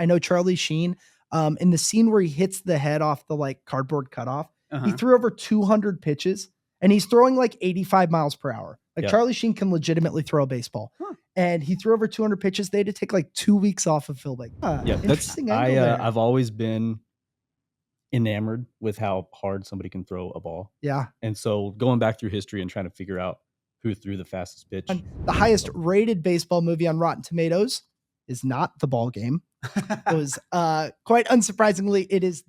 I know Charlie Sheen, in the scene where he hits the head off the like cardboard cutoff, he threw over 200 pitches and he's throwing like 85 miles per hour. Like Charlie Sheen can legitimately throw a baseball. And he threw over 200 pitches. They had to take like 2 weeks off of filming. Interesting angle there. I've always been enamored with how hard somebody can throw a ball. Yeah. And so going back through history and trying to figure out who threw the fastest pitch. And the highest rated baseball movie on Rotten Tomatoes is not The Ball Game. It was quite unsurprisingly, it is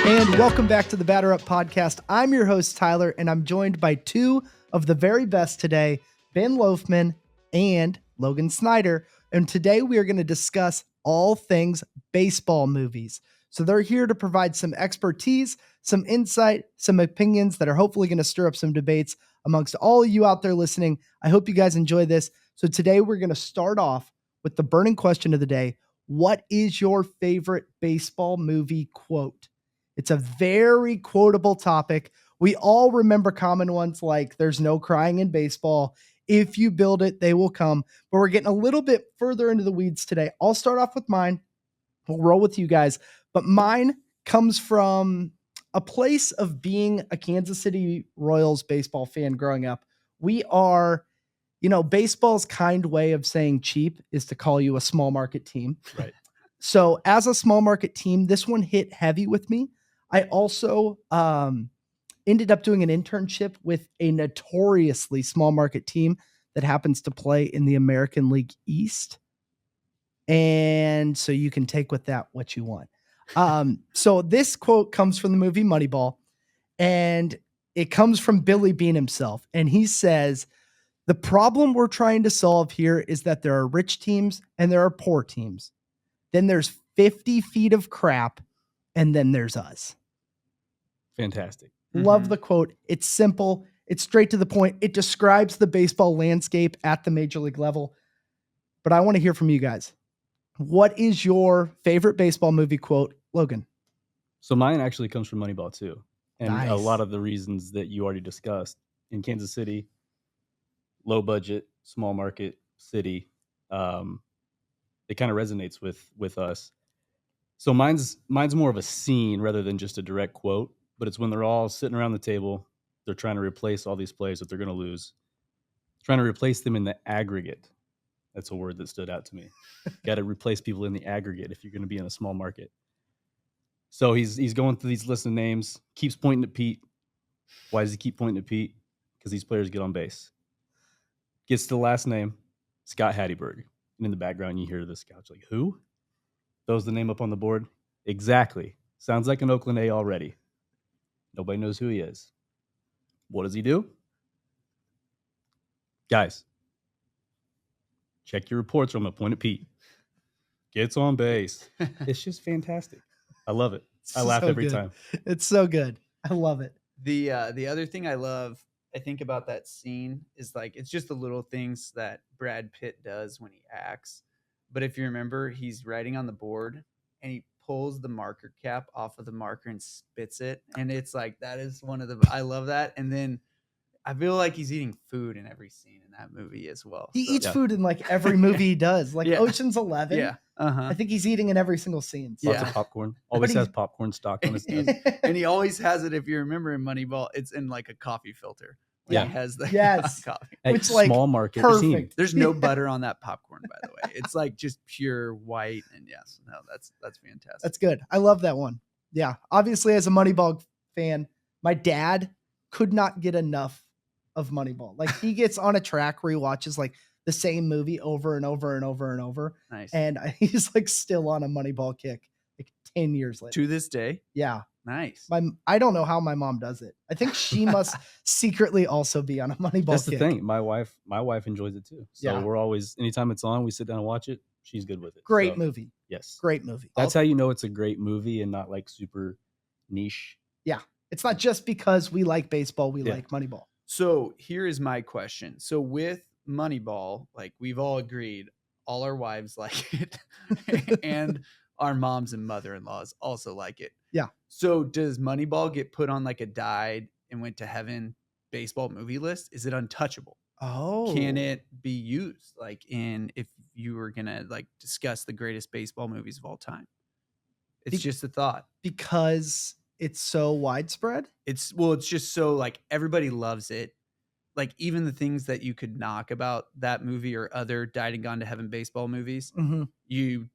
And welcome back to the Batter Up Podcast. I'm your host, Tyler, and I'm joined by two of the very best today, Ben Loafman and Logan Snyder. And today we are going to discuss all things baseball movies. So they're here to provide some expertise, some insight, some opinions that are hopefully going to stir up some debates amongst all of you out there listening. I hope you guys enjoy this. So today we're going to start off with the burning question of the day. What is your favorite baseball movie quote? It's a very quotable topic. We all remember common ones like "There's no crying in baseball. If you build it, they will come." But we're getting a little bit further into the weeds today. I'll start off with mine. We'll roll with you guys. But mine comes from a place of being a Kansas City Royals baseball fan growing up. We are, baseball's kind way of saying cheap is to call you a small market team. Right. So as a small market team, this one hit heavy with me. I also ended up doing an internship with a notoriously small market team that happens to play in the American League East. And so you can take with that what you want. So this quote comes from the movie Moneyball, and it comes from Billy Beane himself. And he says, "The problem we're trying to solve here is that there are rich teams and there are poor teams. Then there's 50 feet of crap, and then there's us." Fantastic. Love the quote. It's simple. It's straight to the point. It describes the baseball landscape at the major league level. But I want to hear from you guys. What is your favorite baseball movie quote, Logan? So mine actually comes from Moneyball too. And Nice. A lot of the reasons that you already discussed in Kansas City, low budget, small market city, it kind of resonates with us. So mine's more of a scene rather than just a direct quote, but it's when they're all sitting around the table. They're trying to replace all these players that they're going to lose, trying to replace them in the aggregate. That's a word that stood out to me. Got to replace people in the aggregate if you're going to be in a small market. So he's going through these list of names, keeps pointing at Pete. Why does he keep pointing at Pete? Because these players get on base. Gets to the last name, Scott Hatteberg. And in the background, you hear this couch like, who? Throws the name up on the board. Exactly. Sounds like an Oakland A already. Nobody knows who he is. What does he do? Guys, check your reports, or I'm going to point at Pete. Gets on base. It's just fantastic. I love it. I laugh every time. It's so good. I love it. The other thing I think about that scene is like, it's just the little things that Brad Pitt does when he acts. But if you remember, he's writing on the board and he pulls the marker cap off of the marker and spits it. And it's like, that is one of the, I love that. And then I feel like he's eating food in every scene in that movie as well. He eats food in like every movie he does, like Ocean's 11. Yeah. I think he's eating in every single scene. So. Lots of popcorn. Always has popcorn stocked on his desk. And he always has it, if you remember in Moneyball, it's in like a coffee filter. He has the coffee. Which like small market. Perfect. There's no butter on that popcorn, by the way. It's like just pure white. And that's fantastic. That's good. I love that one. Yeah. Obviously, as a Moneyball fan, my dad could not get enough of Moneyball. Like he gets on a track where he watches like the same movie over and over and over and over. Nice. And he's like still on a Moneyball kick like 10 years later. To this day? Yeah. Nice. I don't know how my mom does it. I think she must secretly also be on a Moneyball That's kick. the thing. My wife enjoys it too. So we're always, anytime it's on, we sit down and watch it. She's good with it. Great movie. Yes. Great movie. That's how you know it's a great movie and not like super niche. Yeah. It's not just because we like baseball, we like Moneyball. So here is my question. So with Moneyball, like we've all agreed, all our wives like it and our moms and mother-in-laws also like it. Yeah. So does Moneyball get put on like a died and went to heaven baseball movie list. Is it untouchable? Oh, Can it be used like if you were gonna like discuss the greatest baseball movies of all time? It's Be- just a thought. because it's so widespread? It's just so like everybody loves it. Like even the things that you could knock about that movie or other died and gone to heaven baseball movies, Mm-hmm. you're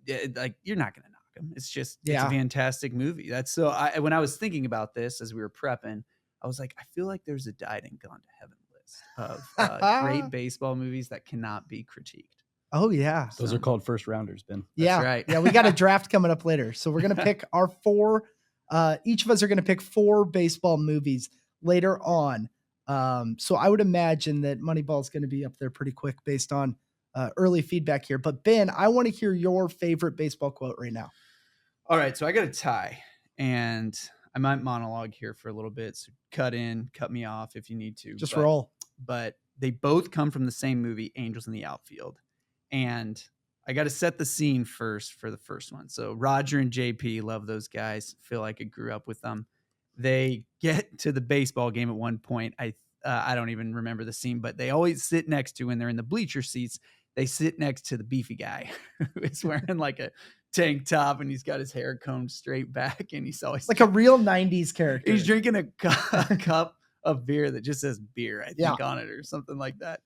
not gonna knock them. It's a Yeah. fantastic movie. That's when I was thinking about this as we were prepping, I was like, I feel like there's a died and gone to heaven list of great baseball movies that cannot be critiqued. Oh, yeah. Those are called first rounders, Ben. Yeah. That's right. Yeah, we got a draft coming up later. So we're going to pick our 4. Each of us are going to pick 4 baseball movies later on. So I would imagine that Moneyball is going to be up there pretty quick based on early feedback here. But Ben, I want to hear your favorite baseball quote right now. All right. So I got a tie, and I might monologue here for a little bit. So cut me off if you need to. Just roll. But they both come from the same movie, Angels in the Outfield. And I got to set the scene first for the first one. So Roger and JP, love those guys. Feel like I grew up with them. They get to the baseball game at one point. I don't even remember the scene, but they always sit next to, when they're in the bleacher seats, they sit next to the beefy guy who is wearing like a tank top and he's got his hair combed straight back and he's always like a real 90s character. He's drinking a cup of beer that just says beer, I think, on it or something like that.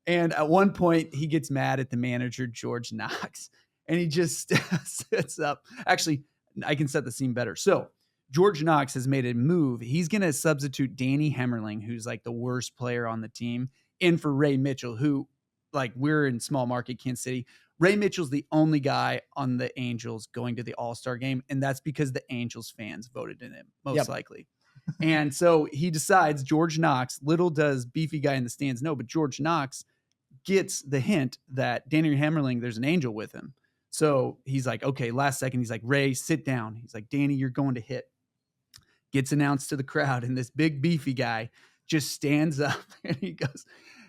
And at one point, he gets mad at the manager, George Knox, and he just sits up. Actually, I can set the scene better. So George Knox has made a move. He's going to substitute Danny Hemmerling, who's like the worst player on the team, in for Ray Mitchell, who, like, we're in small market Kansas City. Ray Mitchell's the only guy on the Angels going to the All-Star game, and that's because the Angels fans voted in him, most likely. And so he decides, George Knox, little does beefy guy in the stands know, but George Knox gets the hint that Danny Hemmerling, there's an angel with him. So he's like, okay, last second, he's like, Ray, sit down. He's like, Danny, you're going to hit. Gets announced to the crowd, and this big beefy guy just stands up and he goes,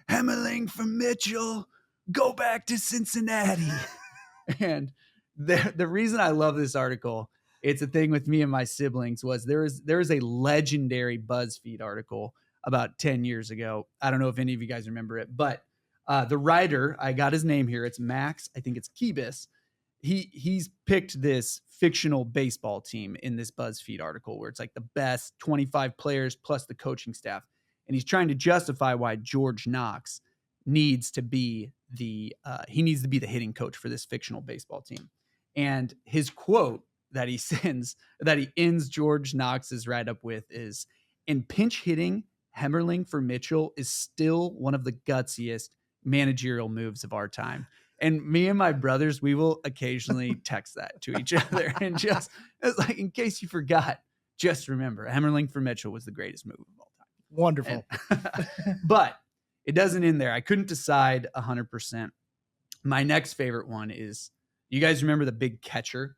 Hemmerling for Mitchell, go back to Cincinnati. And the reason I love this article, it's a thing with me and my siblings, was there is a legendary BuzzFeed article about 10 years ago. I don't know if any of you guys remember it, but the writer, I got his name here. It's Max. I think it's Kebis. He's picked this fictional baseball team in this BuzzFeed article where it's like the best 25 players plus the coaching staff. And he's trying to justify why George Knox needs to be the hitting coach for this fictional baseball team. And his quote that he ends George Knox's write-up with is, in pinch hitting, Hemmerling for Mitchell is still one of the gutsiest managerial moves of our time. And me and my brothers, we will occasionally text that to each other. And just, it's like, in case you forgot, just remember, Hemmerling for Mitchell was the greatest move of all time. Wonderful. But it doesn't end there. I couldn't decide 100%. My next favorite one is, you guys remember the big catcher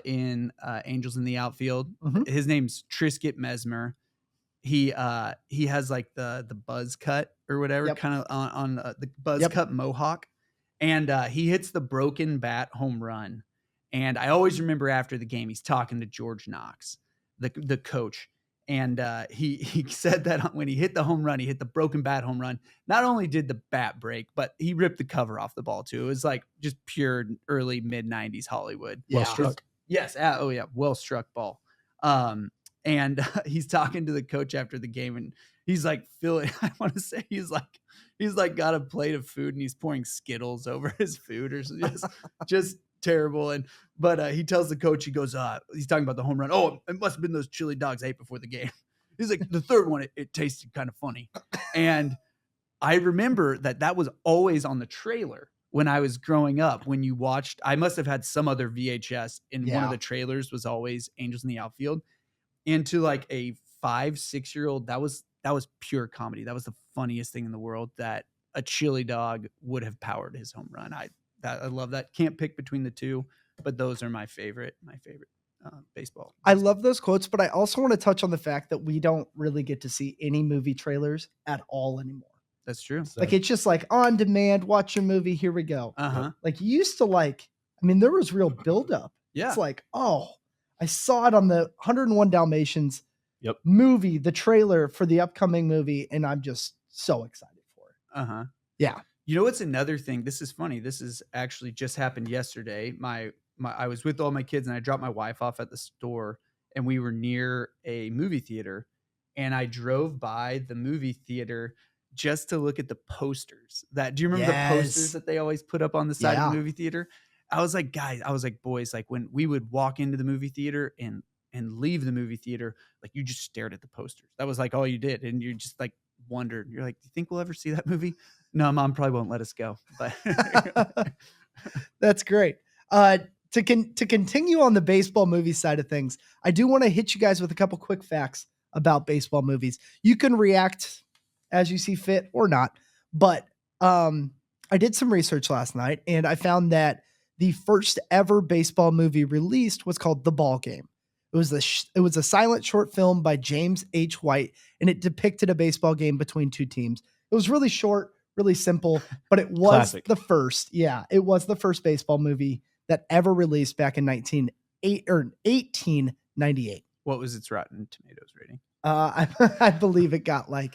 in Angels in the Outfield? Mm-hmm. His name's Trisket Mesmer. He has like the buzz cut or whatever, kind of on the buzz cut mohawk. And he hits the broken bat home run. And I always remember after the game, he's talking to George Knox, the coach. And he said that when he hit the home run, he hit the broken bat home run. Not only did the bat break, but he ripped the cover off the ball too. It was like just pure early mid-90s Hollywood. Well struck. Yes. Oh yeah. Well struck ball. And he's talking to the coach after the game, and he's like, I want to say he's like got a plate of food and he's pouring Skittles over his food, or just terrible. But he tells the coach, he goes, he's talking about the home run. Oh, it must have been those chili dogs I ate before the game. He's like, the third one, it tasted kind of funny. And I remember that was always on the trailer when I was growing up. When you watched, I must have had some other VHS, and one of the trailers was always Angels in the Outfield. And to like a 5-6-year-old, that was pure comedy. That was the funniest thing in the world, that a chili dog would have powered his home run. I love that. Can't pick between the two, but those are my favorite baseball. I love those quotes, but I also want to touch on the fact that we don't really get to see any movie trailers at all anymore. That's true. Like, it's just like on demand, watch a movie, here we go. Like, you used to there was real buildup. Yeah. It's like, oh, I saw it on the 101 Dalmatians. Yep. movie, the trailer for the upcoming movie, and I'm just so excited for it. Uh-huh. Yeah. You know what's another thing? This is funny. This is actually just happened yesterday. I was with all my kids and I dropped my wife off at the store and we were near a movie theater and I drove by the movie theater just to look at the posters. Do you remember the posters Yes. that they always put up on the side of Yeah. the movie theater? I was like, guys, boys, like when we would walk into the movie theater and leave the movie theater, like you just stared at the posters. That was like all you did. And you just like wondered. You're like, do you think we'll ever see that movie? No, Mom probably won't let us go. But That's great. To continue on the baseball movie side of things, I do want to hit you guys with a couple quick facts about baseball movies. You can react as you see fit or not, but I did some research last night and I found that the first ever baseball movie released was called The Ball Game. It was a silent short film by James H. White, and it depicted a baseball game between two teams. It was really short, really simple, but it was Classic. the first. Yeah, it was the first baseball movie that ever released back in 1898. what was its Rotten Tomatoes rating? I believe it got like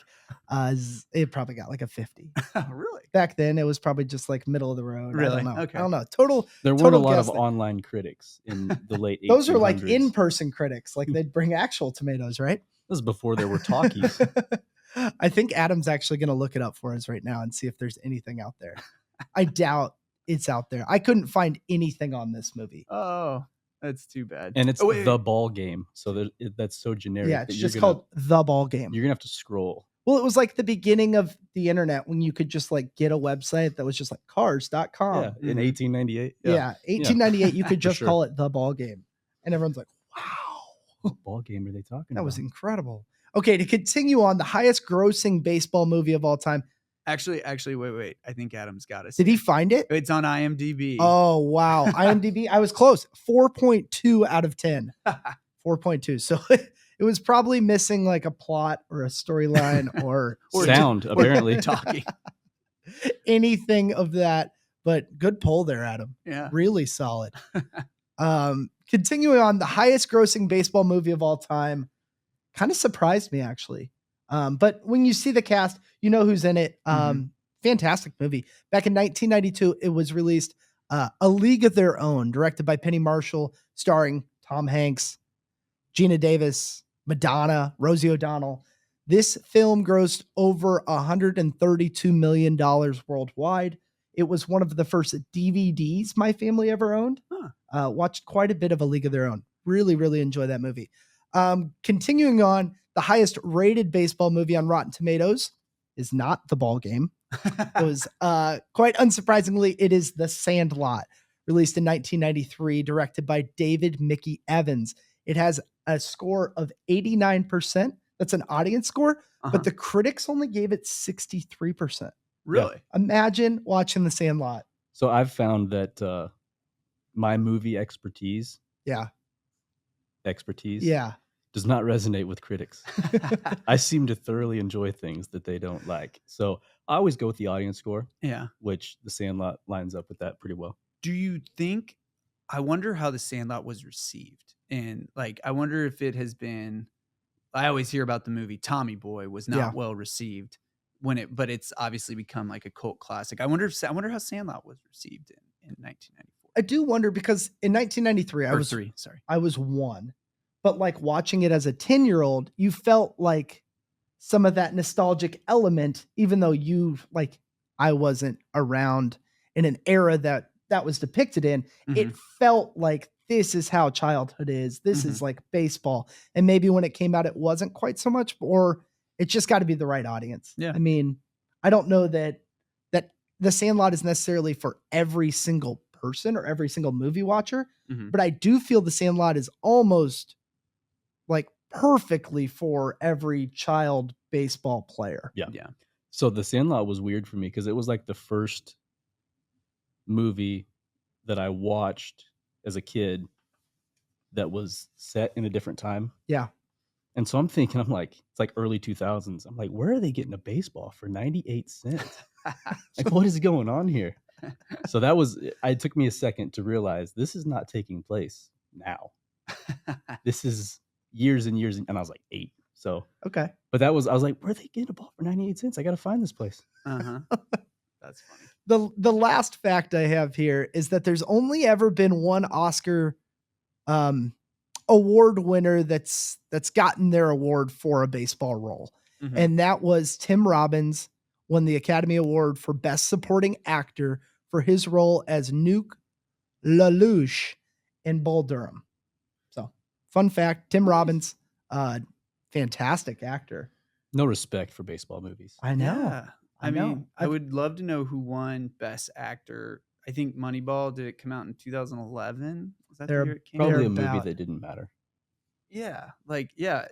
it probably got like a 50. Really? Back then, it was probably just like middle of the road. Really? I don't know. Okay. I don't know. Total. There weren't a total lot guess of there. online critics in the late 1800s. Those are like in-person critics. Like they'd bring actual tomatoes, right? This is before there were talkies. I think Adam's actually going to look it up for us right now and see if there's anything out there. I doubt it's out there. I couldn't find anything on this movie. Oh, that's too bad. And it's wait. the ball game. So that's so generic. Yeah, it's that just you're gonna- called The Ball Game. You're going to have to scroll. Well, it was like the beginning of the internet when you could just like get a website that was just like cars.com. Yeah, in 1898. Yeah, 1898, you could just sure. call it The Ball Game. And everyone's like, wow, What ball game are they talking that about? was incredible. Okay, to continue on, the highest grossing baseball movie of all time. Actually, wait. I think Adam's got it. Did he find it? It's on IMDb. Oh, wow. IMDb, I was close. 4.2 out of 10. 4.2. So it was probably missing like a plot or a storyline or sound, apparently. Talking. anything of that. But good poll there, Adam. Yeah. Really solid. Continuing on, the highest grossing baseball movie of all time kind of surprised me, actually. But when you see the cast, you know who's in it. Fantastic movie. Back in 1992, it was released A League of Their Own, directed by Penny Marshall, starring Tom Hanks, Gina Davis, Madonna, Rosie O'Donnell. This film grossed over $132 million worldwide. It was one of the first DVDs my family ever owned. Watched quite a bit of A League of Their Own. Really, really enjoy that movie. Continuing on, the highest rated baseball movie on Rotten Tomatoes is not The Ball Game. It was quite unsurprisingly, it is The Sandlot, released in 1993, directed by David Mickey Evans. It has a score of 89%. That's an audience score, but the critics only gave it 63%. Really? Yeah. Imagine watching The Sandlot. So I've found that my movie expertise Yeah. does not resonate with critics. I seem to thoroughly enjoy things that they don't like. So I always go with the audience score. Yeah. Which The Sandlot lines up with that pretty well. Do you think, I wonder how The Sandlot was received. And like, I wonder if it has been, I always hear about the movie Tommy Boy was not well received but it's obviously become like a cult classic. I wonder how Sandlot was received in 1994. I do wonder because in 1993, I was one, but like watching it as a 10-year-old, you felt like some of that nostalgic element, even though I wasn't around in an era that was depicted in, it felt like this is how childhood is. This is like baseball. And maybe when it came out, it wasn't quite so much, or it just got to be the right audience. Yeah. I mean, I don't know that The Sandlot is necessarily for every single person or every single movie watcher, but I do feel The Sandlot is almost like perfectly for every child baseball player. Yeah. So The Sandlot was weird for me because it was like the first movie that I watched as a kid that was set in a different time. Yeah. And so I'm thinking, it's like early 2000s. I'm like, where are they getting a baseball for 98 cents? Like, what is going on here? So it took me a second to realize this is not taking place now. This is years and years. And I was like 8. So, Okay. but I was like, where are they getting a ball for 98 cents? I got to find this place. Uh-huh. That's funny. The last fact I have here is that there's only ever been one Oscar award winner that's gotten their award for a baseball role. Mhm. And that was Tim Robbins won the Academy Award for Best Supporting Actor for his role as Nuke LaLoosh in Bull Durham. So, fun fact, Tim Robbins, fantastic actor. No respect for baseball movies. I know. Yeah. I know. mean, I would love to know who won Best Actor. I think Moneyball, did it come out in 2011? Was that the They're year it came Probably out? a movie about- that didn't matter. Yeah. Like, yeah.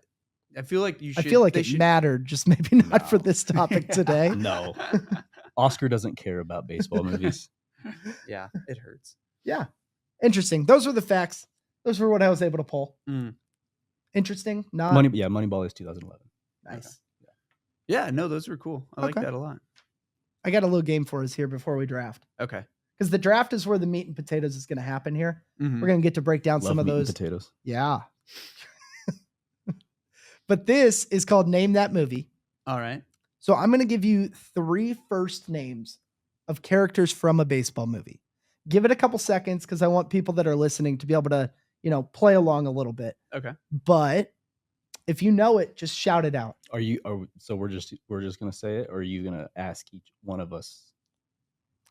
I feel like you should. I feel like they it should- mattered, just maybe not for No. this topic today. No. Oscar doesn't care about baseball movies. Yeah, it hurts. Yeah. Interesting. Those were the facts. Those were what I was able to pull. Mm. Interesting. Not Moneyball is 2011. nice. Yeah, no, those were cool. I like Okay. that a lot. I got a little game for us here before we draft. Okay. Because the draft is where the meat and potatoes is going to happen here. Mhm. We're going to get to break down Love some of meat and those. potatoes. Yeah. But this is called Name That Movie. All right. So I'm going to give you 3 first names of characters from a baseball movie. Give it a couple seconds because I want people that are listening to be able to, play along a little bit. Okay. But if you know it, just shout it out. So we're just gonna say it, or are you gonna ask each one of us?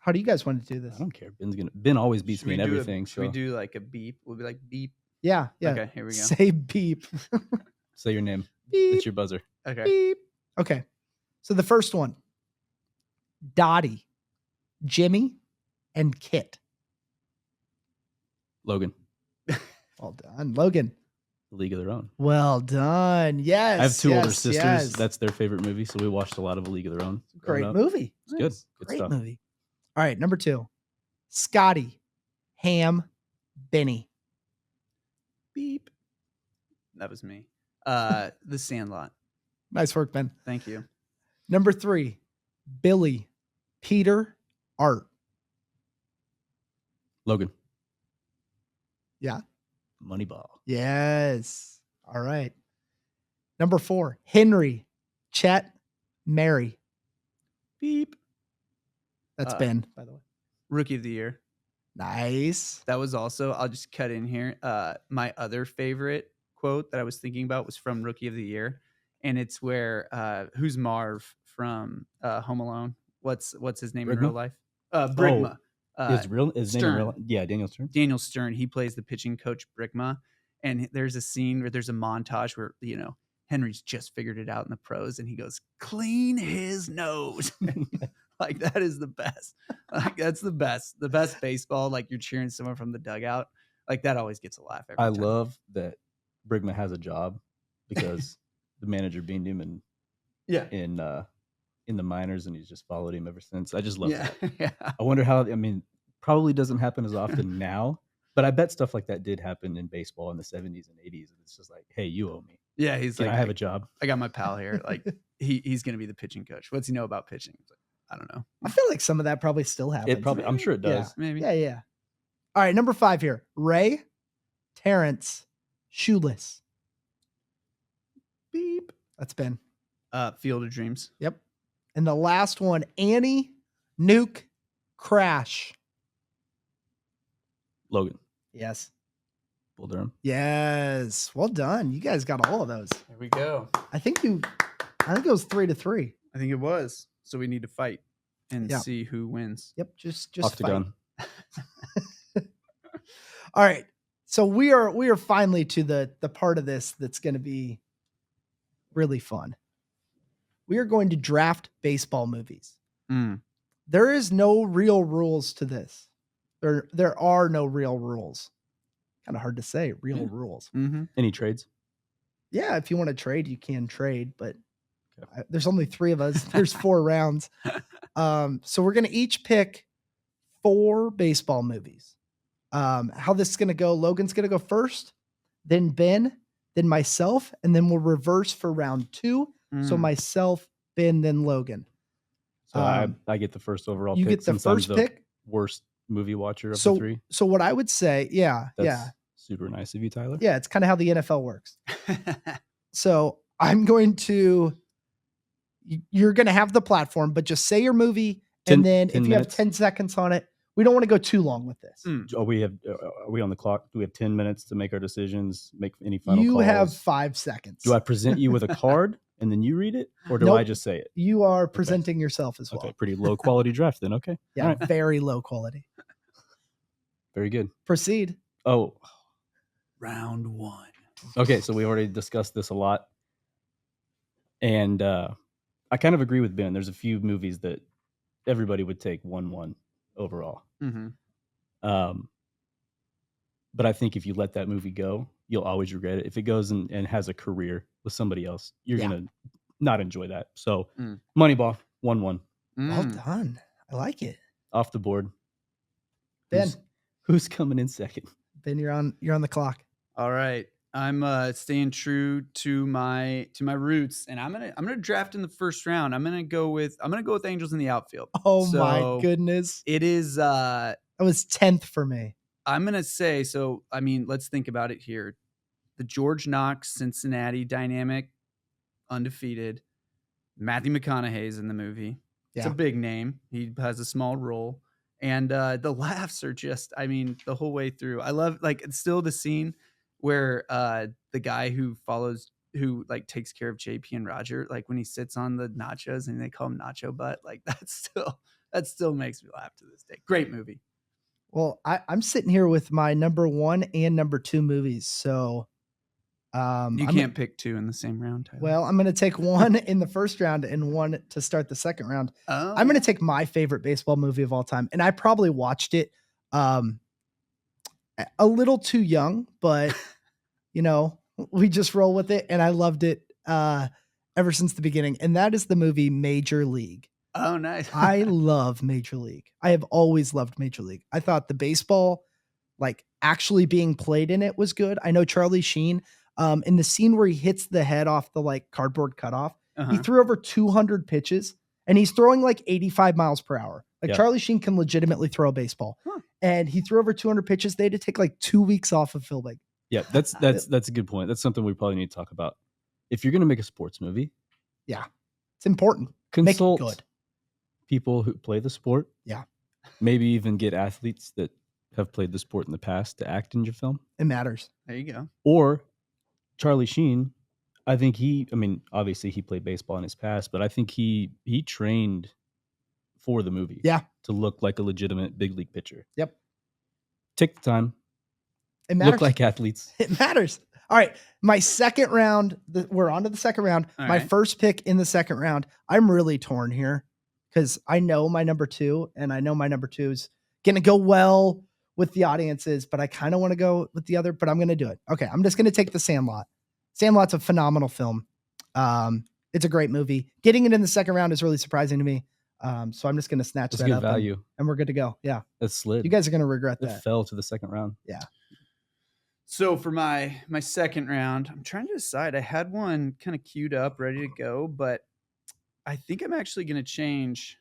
How do you guys want to do this? I don't care. Ben always beats Should me in we do everything. Should we do like a beep? We'll be like beep. Yeah. Okay, here we go. Say beep. Say your name. Beep. It's your buzzer. Okay. Beep. Okay. So the first one, Dottie, Jimmy, and Kit. Logan. Well done. Logan. League of Their Own. Well done. Yes. I have 2 older yes, sisters. yes. That's their favorite movie, so we watched a lot of A League of Their Own. growing Great up. movie. It's good. Good Great stuff. movie. All right. Number 2, Scotty, Ham, Benny. Beep. That was me. The Sandlot. Nice work, Ben. Thank you. Number 3, Billy, Peter, Art. Logan. Yeah. Moneyball. Yes. All right. Number 4, Henry, Chet, Mary. Beep. That's Uh, Ben, by the way. Rookie of the Year. Nice. That was also, I'll just cut in here. My other favorite quote that I was thinking about was from Rookie of the Year. And it's where who's Marv from Home Alone? What's his name in Brigma? real life? Brigma. His name in Stern. real? Yeah, Daniel Stern. Daniel Stern. He plays the pitching coach Brigma. And there's a scene where there's a montage where, Henry's just figured it out in the pros and he goes, clean his nose. Like, that is the best. Like, that's the best. The best baseball. Like, you're cheering someone from the dugout. Like, that always gets a laugh every I time. love that Brigma has a job because the manager beamed him in the minors, and he's just followed him ever since. I just love that. Yeah. I wonder how. I mean, probably doesn't happen as often now, but I bet stuff like that did happen in baseball in the 70s and 80s. And it's just like, hey, you owe me. Yeah. He's Can like, I have a job? I got my pal here. Like, he's going to be the pitching coach. What's he know about pitching? It's like, I don't know. I feel like some of that probably still happens. I'm sure it does. Maybe. Yeah. All right. Number 5 here, Ray, Terrence, Shoeless. Beep. That's Ben. Field of Dreams. Yep. And the last one, Annie, Nuke, Crash. Logan. Yes. Bull Durham. Yes. Well done. You guys got all of those. There we go. I think it was 3-3. I think it was. So we need to fight and Yeah. see who wins. Yep. Just Octagon. fight. All right. So we are finally to the part of this that's going to be really fun. We are going to draft baseball movies. Mm. There is no real rules to this. There are no real rules. Kind of hard to say, real Yeah. rules. Mm-hmm. Any trades? Yeah, if you want to trade, you can trade, but Okay. there's only 3 of us. There's 4 rounds. So we're going to each pick 4 baseball movies. How this is going to go, Logan's going to go first, then Ben, then myself, and then we'll reverse for round 2. So myself, Ben, then Logan. So I get the first overall You pick. get the since I'm first the pick. Worst movie watcher of So the 3. so what I would say, That's super nice of you, Tyler. yeah, it's kind of how the NFL works. So I'm going to. You're going to have the platform, but just say your movie, and then 10 if you have minutes? 10 seconds on it, we don't want to go too long with this. Are we on the clock? Do we have 10 minutes to make our decisions, make any final You calls? have 5 seconds. Do I present you with a card and then you read it, or do Nope. I just say it? You are presenting yourself as well. Okay, pretty low quality draft then. Okay. Yeah, All right. very low quality. Very good. Proceed. Oh, Round 1. okay. So we already discussed this a lot. And I kind of agree with Ben. There's a few movies that everybody would take 1-1 overall. Mm-hmm. But I think if you let that movie go, you'll always regret it. If it goes and has a career with somebody else, you're going to not enjoy that. So Moneyball, 1-1. Well done. I like it. Off the board. Ben. Who's coming in second? Ben, you're on the clock. All right. I'm staying true to my roots, and I'm gonna draft in the first round. I'm gonna go with Angels in the Outfield. Oh my goodness. It is that was 10th for me. I'm gonna say, so I mean, let's think about it here. The George Knox Cincinnati dynamic, undefeated. Matthew McConaughey's in the movie. It's a big name. He has a small role. And the laughs are just, I mean, the whole way through. I love, like, it's still the scene where the guy who takes care of JP and Roger, like when he sits on the nachos and they call him Nacho Butt, like that still makes me laugh to this day. Great movie. Well, I'm sitting here with my number 1 and number 2 movies. So you can't pick 2 in the same round, Tyler. Well, I'm going to take 1 in the first round and 1 to start the second round. Oh. I'm going to take my favorite baseball movie of all time. And I probably watched it a little too young, but we just roll with it. And I loved it ever since the beginning. And that is the movie Major League. Oh, nice. I love Major League. I have always loved Major League. I thought the baseball, like actually being played in it, was good. I know Charlie Sheen, in the scene where he hits the head off the like cardboard cutoff, he threw over 200 pitches and he's throwing like 85 miles per hour. Like Charlie Sheen can legitimately throw a baseball, and he threw over 200 pitches. They had to take like 2 weeks off of filming. Yeah, that's a good point. That's something we probably need to talk about. If you're going to make a sports movie, it's important. Consult Make it good. People who play the sport. Yeah. Maybe even get athletes that have played the sport in the past to act in your film. It matters. There you go. Or Charlie Sheen, I think obviously he played baseball in his past, but I think he trained for the movie. Yeah. To look like a legitimate big league pitcher. Yep. Take the time. It matters. Look like athletes. It matters. All right. My second round, we're on to the second round. All my right. first pick in the second round, I'm really torn here because I know my number 2, and I know my number 2 is going to go well with the audiences, but I kind of want to go with the other, but I'm going to do it. Okay. I'm just going to take The Sandlot. Sandlot's a phenomenal film. It's a great movie. Getting it in the second round is really surprising to me. So I'm just going to snatch That's that good up value. and we're good to go. Yeah. That slid. You guys are going to regret It that. fell to the second round. Yeah. So for my second round, I'm trying to decide. I had one kind of queued up, ready to go, but I think I'm actually going to change.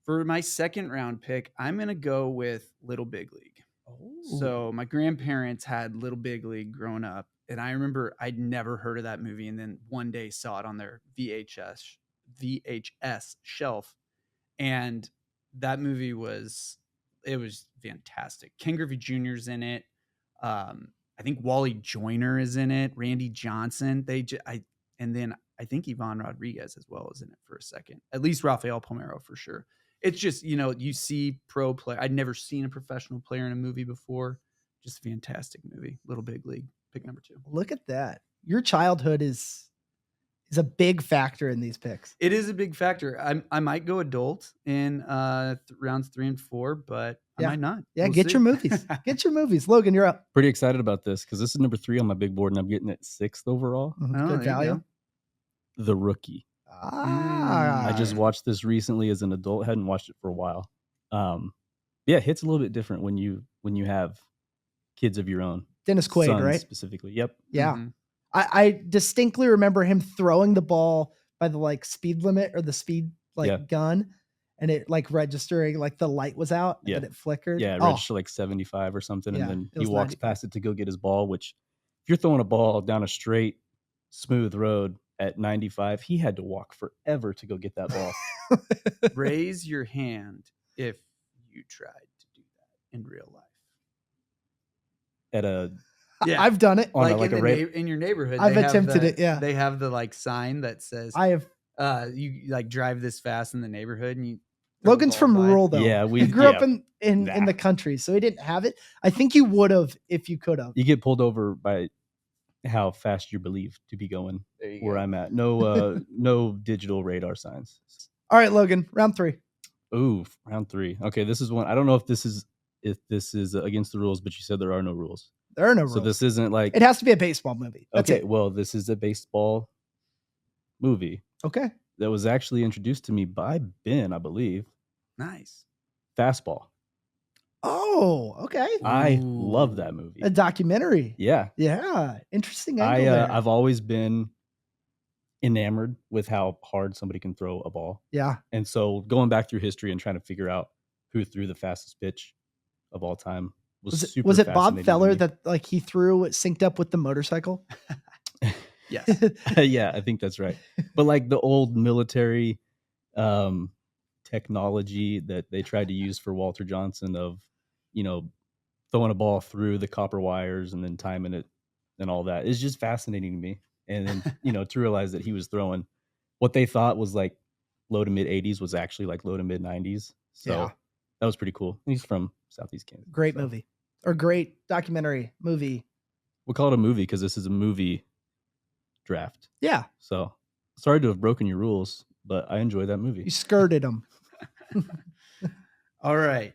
For my second round pick, I'm going to go with Little Big League. Oh. So my grandparents had Little Big League growing up, and I remember I'd never heard of that movie, and then one day saw it on their VHS shelf, and that movie was fantastic. Ken Griffey Jr.'s in it. I think Wally Joyner is in it. Randy Johnson. And then I think Yvonne Rodriguez as well is in it for a second. At least Rafael Palmeiro for sure. It's just, you see pro play. I'd never seen a professional player in a movie before. Just a fantastic movie. Little Big League. Pick number 2. Look at that. Your childhood is a big factor in these picks. It is a big factor. I might go adult in rounds 3 and 4, but I might not. Yeah, We'll get see. your movies. Get your movies. Logan, you're up. Pretty excited about this because this is number 3 on my big board, and I'm getting it 6th overall. Oh, Good there you value. go. The Rookie. I just watched this recently as an adult. Hadn't watched it for a while. It hits a little bit different when you have kids of your own. Dennis Quaid, sons right? Specifically. Yep. Yeah. Mhm. I distinctly remember him throwing the ball by the like speed limit or the speed gun, and it like registering like the light was out and it flickered. Yeah, it registered like 75 or something, Yeah, and then it he was walks 95. past it to go get his ball, which if you're throwing a ball down a straight, smooth road, at 95, he had to walk forever to go get that ball. Raise your hand if you tried to do that in real life. At a Yeah, I've done it. on like a, like in, a ra- in your neighborhood. I've they have attempted the- it, yeah. They have the like sign that says, I have. you like drive this fast in the neighborhood and you. throw the Logan's ball from by. rural though. Yeah, he grew up yeah. in Nah. the country, so he didn't have it. I think you would have if you could have. You get pulled over by how fast you're believed to be going There you where go. I'm at. No, no digital radar signs. All right, Logan, round 3. Ooh, round 3. Okay, this is one. I don't know if this is against the rules, but you said there are no rules. There are no So rules. this isn't like It has to be a baseball movie. That's okay. it. Well, this is a baseball movie Okay. that was actually introduced to me by Ben, I believe. Nice. Fastball. Oh, okay. I Ooh. love that movie. A documentary. Yeah, Yeah. Interesting angle there. I've always been enamored with how hard somebody can throw a ball. Yeah. And so going back through history and trying to figure out who threw the fastest pitch of all time was super Was it Bob fascinating to Feller me. that like he threw it synced up with the motorcycle? Yes. Yeah, I think that's right. But like the old military technology that they tried to use for Walter Johnson of, throwing a ball through the copper wires and then timing it and all that is just fascinating to me. And then, to realize that he was throwing what they thought was like low to mid 80s was actually like low to mid 90s. So Yeah. that was pretty cool. He's from Southeast Kansas. Great so. movie. Or great documentary movie. We'll call it a movie because this is a movie draft. Yeah. So sorry to have broken your rules, but I enjoy that movie. You skirted them. All right.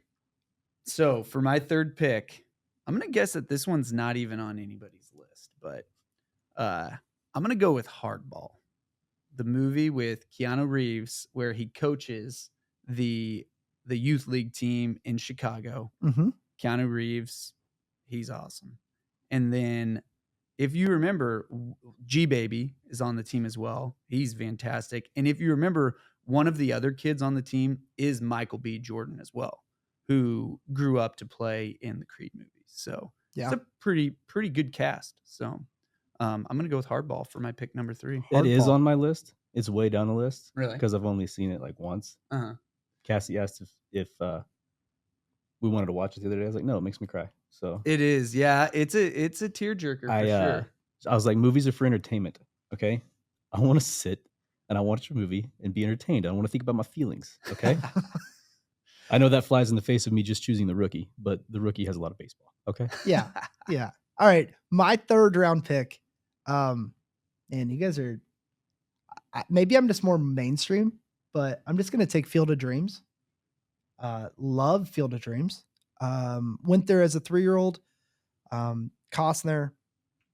So for my third pick, I'm going to guess that this one's not even on anybody's list, but I'm going to go with Hardball, the movie with Keanu Reeves where he coaches the youth league team in Chicago. Mm-hmm. Keanu Reeves, he's awesome. And then if you remember, G-Baby is on the team as well. He's fantastic. And if you remember, one of the other kids on the team is Michael B. Jordan as well, who grew up to play in the Creed movies. So Yeah. it's a pretty good cast. So I'm going to go with Hardball for my pick number 3. It is Hardball. on my list. It's way down the list. Really? Because I've only seen it like once. Uh-huh. Cassie asked if we wanted to watch it the other day. I was like, no, it makes me cry. So It is. Yeah. It's a tearjerker for sure. I was like, movies are for entertainment. Okay. I want to sit and I watch a movie and be entertained. I don't want to think about my feelings. Okay. I know that flies in the face of me just choosing The Rookie, but The Rookie has a lot of baseball. Okay. Yeah. Yeah. All right. My third round pick. Man, you guys are maybe I'm just more mainstream, but I'm just gonna take Field of Dreams. Love Field of Dreams. Went there as a 3-year-old. Costner.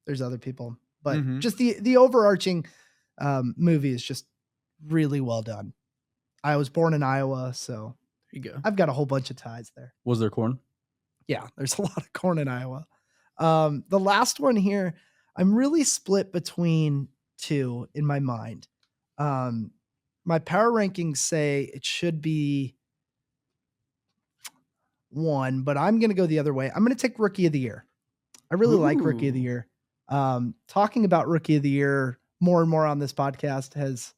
There's other people, but Mhm. just the overarching movie is just really well done. I was born in Iowa, so There you go. I've got a whole bunch of ties there. Was there corn? Yeah, there's a lot of corn in Iowa. The last one here, I'm really split between 2 in my mind. My power rankings say it should be 1, but I'm going to go the other way. I'm going to take Rookie of the Year. I really like Rookie of the Ooh. Year. Talking about Rookie of the Year more and more on this podcast has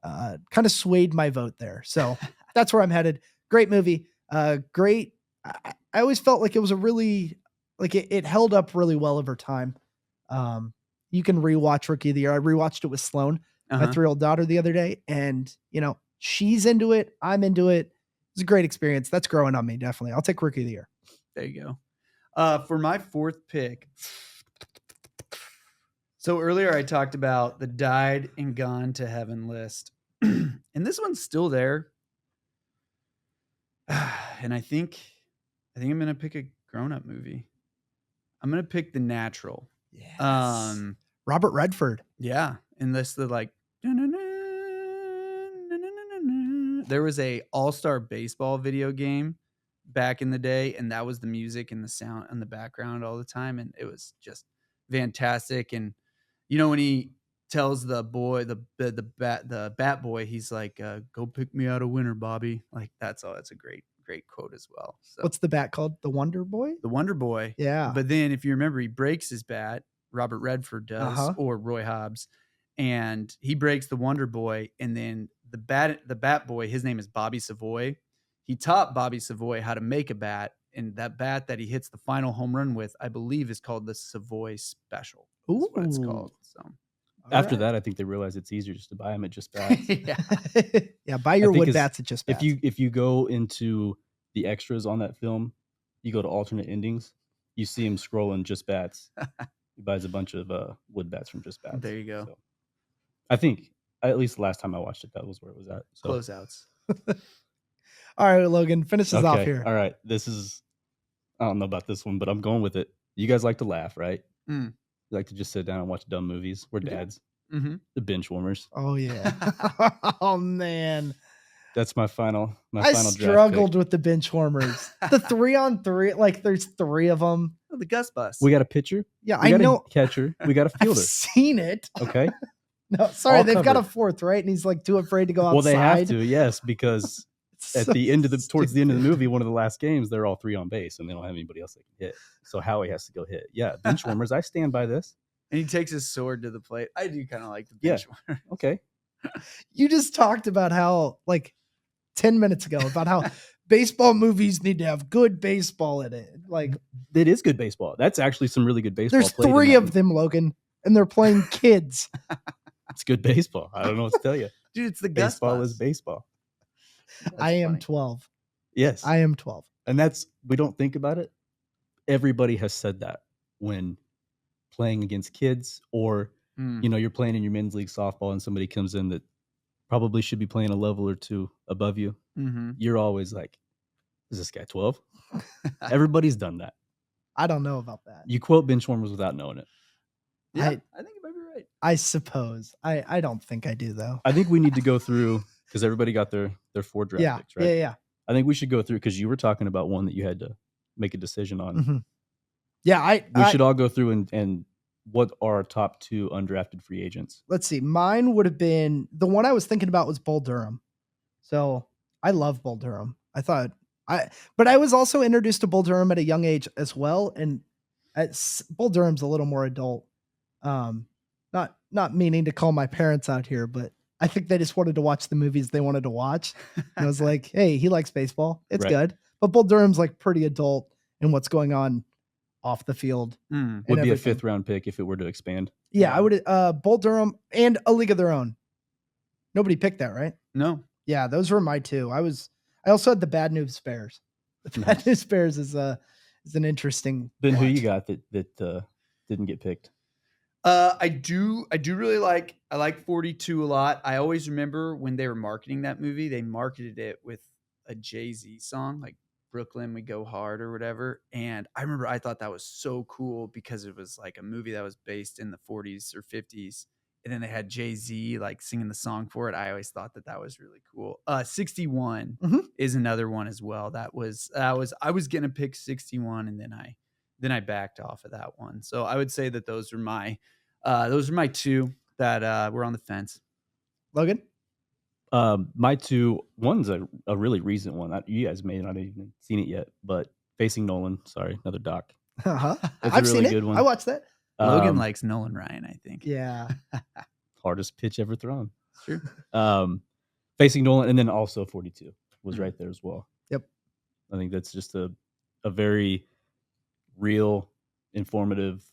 kind of swayed my vote there. So that's where I'm headed. Great movie. Great. I always felt like it was a really, like it held up really well over time. You can rewatch Rookie of the Year. I rewatched it with Sloan, my Uh-huh. 3-year-old daughter, the other day, and she's into it. I'm into it. It's a great experience. That's growing on me. Definitely. I'll take Rookie of the Year. There you go. For my fourth pick. So earlier I talked about the died and gone to heaven list. And this one's still there. And I think I'm going to pick a grown-up movie. I'm going to pick The Natural. Yes. Robert Redford. Yeah. And this the like there was a all-star baseball video game back in the day, and that was the music and the sound and the background all the time, and it was just fantastic. And when he tells the boy, the bat boy, he's like, go pick me out a winner, Bobby. Like that's a great quote as well. So What's the bat called? The Wonder Boy? the Wonder Boy. Yeah. But then if you remember, he breaks his bat, Robert Redford does, Uh-huh. or Roy Hobbs. and he breaks the Wonder Boy, and then the bat boy, his name is Bobby Savoy. He taught Bobby Savoy how to make a bat, and that bat that he hits the final home run with, I believe, is called the Savoy Special. Is what it's called. So after that, I think they realized it's easier just to buy them at JustBats. Yeah, buy your wood bats at JustBats. If you go into the extras on that film, you go to alternate endings, you see him scrolling JustBats. He buys a bunch of wood bats from JustBats. There you go. So, I think at least the last time I watched it, that was where it was at. So. Closeouts. All right, Logan, finish us off here. All right. I don't know about this one, but I'm going with it. You guys like to laugh, right? Mm. You like to just sit down and watch dumb movies. We're dads. Mm-hmm. The bench warmers. Oh, yeah. Oh, man. That's my final I final struggled with the bench warmers. The 3-on-3, like there's 3 of them. Oh, the Gus Bus. We got a pitcher. Yeah, we got know. A catcher. We got a fielder. I've seen it. Okay. No, sorry, All they've got a covered. 4th, right? And he's like too afraid to go outside. Well, they have to, yes, because at the end of towards the end of the stupid. movie, one of the last games, they're all 3 on base and they don't have anybody else that can hit. So Howie has to go hit. Yeah, bench warmers. I stand by this. And he takes his sword to the plate. I do kind of like the bench warmer. Okay. You just talked about how, like 10 minutes ago, about how baseball movies need to have good baseball in it. Like, it is good baseball. That's actually some really good baseball. there's played in 3 that of them, Logan, and they're playing kids. It's good baseball. I don't know what to tell you. Dude, it's the Gus Baseball Bus. is baseball. I am funny. 12. Yes. I am 12. And we don't think about it. Everybody has said that when playing against kids, or you're playing in your men's league softball and somebody comes in that probably should be playing a level or 2 above you. Mm-hmm. You're always like, is this guy 12? Everybody's done that. I don't know about that. You quote bench warmers without knowing it. Yeah, I think you might be right. I suppose. I don't think I do, though. I think we need to go through, because everybody got their 4 draft picks, right? Yeah. I think we should go through, because you were talking about one that you had to make a decision on. Mm-hmm. Yeah, we should all go through and what are our top 2 undrafted free agents? Let's see. Mine would have been, the one I was thinking about was Bull Durham. So I love Bull Durham. But I was also introduced to Bull Durham at a young age as well. And Bull Durham's a little more adult. Not meaning to call my parents out here, but I think they just wanted to watch the movies they wanted to watch. And I was like, hey, he likes baseball. It's good. But Bull Durham's like pretty adult in what's going on off the field. Would be a 5th round pick if it were to expand. Yeah, I would. Bull Durham and A League of Their Own. Nobody picked that, right? No. Yeah, those were my 2. I also had the Bad News Bears. The Bad News Bears is an interesting. Then watch. who you got that didn't get picked? I do really like 42 a lot. I always remember when they were marketing that movie, they marketed it with a Jay-Z song, like Brooklyn We Go Hard or whatever. And I remember I thought that was so cool because it was like a movie that was based in the 40s or 50s. And then they had Jay-Z like singing the song for it. I always thought that was really cool. 61 is another one as well. I was going to pick 61 and then I backed off of that one. So I would say that those are my 2 that were on the fence. Logan? My 2, one's a really recent one. You guys may not have even seen it yet, but Facing Nolan. Sorry, another doc. Uh-huh. It's I've a really seen it. good one. I watched that. Logan likes Nolan Ryan, I think. Yeah. Hardest pitch ever thrown. Sure. Facing Nolan, and then also 42 was right there as well. Yep. I think that's just a very real, informative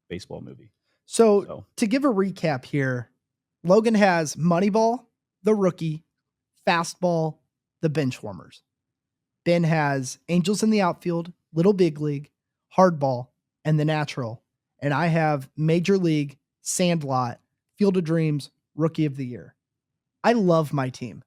baseball movie. So to give a recap here, Logan has Moneyball, The Rookie, Fastball, The Benchwarmers. Ben has Angels in the Outfield, Little Big League, Hardball, and The Natural. And I have Major League, Sandlot, Field of Dreams, Rookie of the Year. I love my team.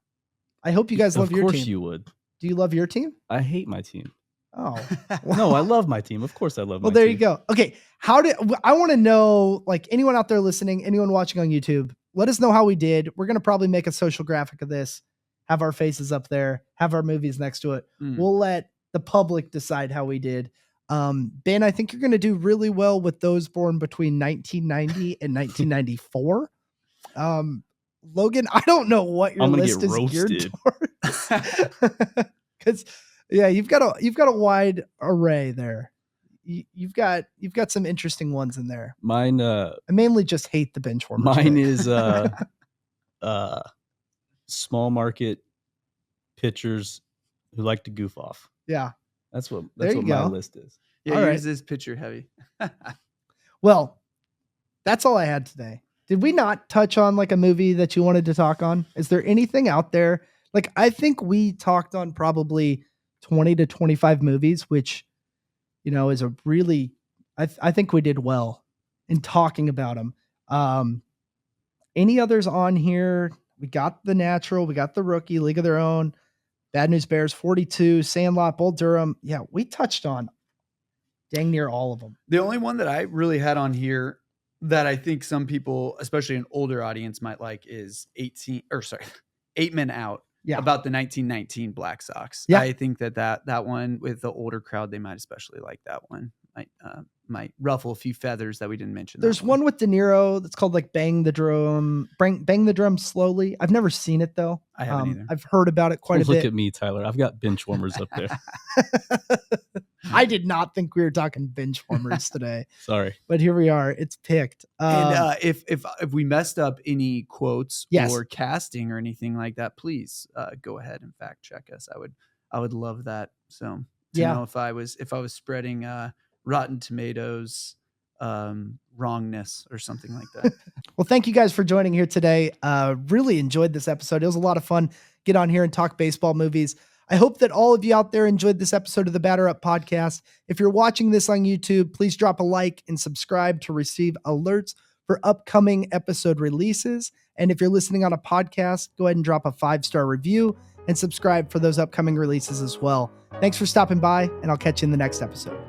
I hope you guys love your team. Of course you would. Do you love your team? I hate my team. Oh. No, I love my team. Of course I love my team. Well, there you go. Okay. I want to know, like, anyone out there listening, anyone watching on YouTube, let us know how we did. We're going to probably make a social graphic of this, have our faces up there, have our movies next to it. We'll let the public decide how we did. Ben, I think you're going to do really well with those born between 1990 and 1994. Logan, I don't know what your list is geared towards. Because, yeah, you've got a wide array there. you've got some interesting ones in there. Mine I mainly just hate the bench warmers. mine pick. is small market pitchers who like to goof off. Yeah. That's what There you my go. list is. Yeah, All yours right. is pitcher heavy. Well, that's all I had today. Did we not touch on like a movie that you wanted to talk on? Is there anything out there? Like, I think we talked on probably 20 to 25 movies, which, is a really, I think we did well in talking about them. Any others on here? We got The Natural, we got The Rookie, League of Their Own, Bad News Bears, 42, Sandlot, Bull Durham. Yeah, we touched on dang near all of them. The only one that I really had on here that I think some people, especially an older audience, might like is 8 Men Out. Yeah. About the 1919 Black Sox. Yeah. I think that one with the older crowd, they might especially like that one. Might ruffle a few feathers that we didn't mention. There's one with De Niro that's called like Bang the Drum Slowly. I've never seen it though. I haven't either. I've heard about it quite a bit. Look at me, Tyler. I've got bench warmers up there. I did not think we were talking bench warmers today. Sorry. But here we are. It's picked. And if we messed up any quotes Yes. or casting or anything like that, please go ahead and fact check us. I would love that. So to know if I was spreading Rotten Tomatoes wrongness or something like that. Well, thank you guys for joining here today. Really enjoyed this episode. It was a lot of fun. Get on here and talk baseball movies. I hope that all of you out there enjoyed this episode of the Batter Up Podcast. If you're watching this on YouTube, please drop a like and subscribe to receive alerts for upcoming episode releases. And if you're listening on a podcast, go ahead and drop a 5-star review and subscribe for those upcoming releases as well. Thanks for stopping by, and I'll catch you in the next episode.